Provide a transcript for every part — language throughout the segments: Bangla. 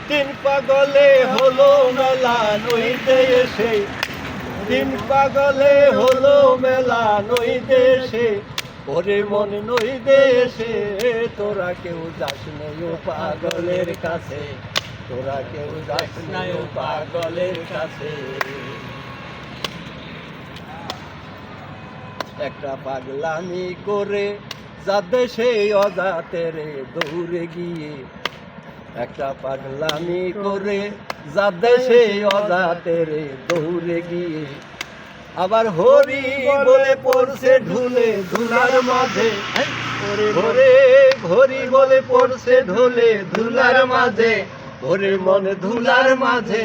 তিন পাগলে হলো মেলা নইতে এসে, তিন পাগলে হলো মেলা নইতে এসে, ওরে মন নইতে এসে তোরা কেউ যাস নাই ও পাগলের কাছে, তোরা কেউ যাস নাই ও পাগলের কাছে। একটা পাগলামি করে যাতে সেই অজাতেরে দৌড়ে গিয়ে, একটা পাগলামি করে যাতে সেই অজাতেরে দৌড়ে গিয়ে, আবার হরি বলে পড়ছে ঢুলে ধুলার মাঝে, ওরে হরি বলে পড়ছে ঢুলে ধুলার মাঝে, ওরে মনে ধুলার মাঝে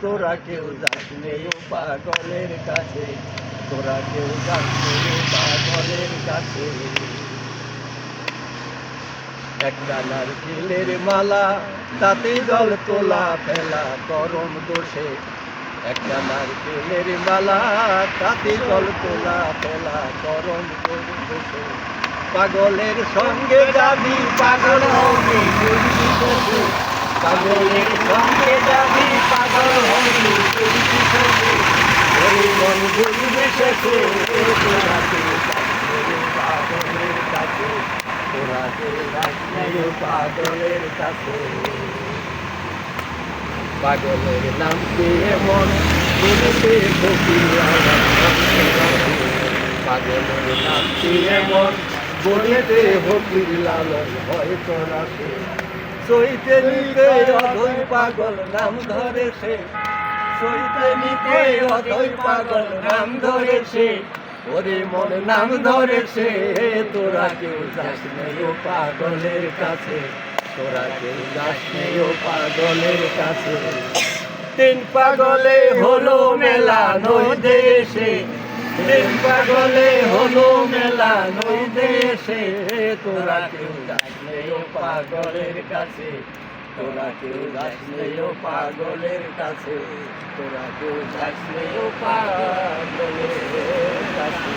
তোরা কেউ যাস নেই ও পাগলের কাছে, তোরা কেউ যাস নেই ও পাগলের কাছে। একটা নারকেলের মালা তাতে জল তোলা ফেলা করম দোষে, একটা নারকেলের মালা তাতে জল তোলা ফেলা করম দোষে। পাগলের সঙ্গে যাবি পাগল হবি, পাগলের সঙ্গে যাবি পাগল হবি, মন বুঝবে শেষে তোরা কেউ পাগলের কাছে, তোরা কেউ পাগলের কাছে। পাগলের নাম দিয়ে মন বলিতে ফকির লালন, পাগলের নাম দিয়ে মন বলিতে ফকির লালন হয় তোরাকে। সইতে নিতে অধৈ পাগল নাম ধরেছে, সইতে নিতে অধৈ পাগল নাম ধরেছে, ওরে মন নাম ধরেছে তোরা কেউ যাস নেই ও পাগলের কাছে, তোরা কেউ যাস নেই ও পাগলের কাছে। তিন পাগলে হলো মেলা নই দেশে, তিন পাগলে হলো মেলা নই দেশে, তোরা কেউ যাস নেই ও পাগলের কাছে, তোরা কেউ যাস নেই ও পাগলের কাছে, তোরা কেউ যাস নেই ও পাগলের কাছে।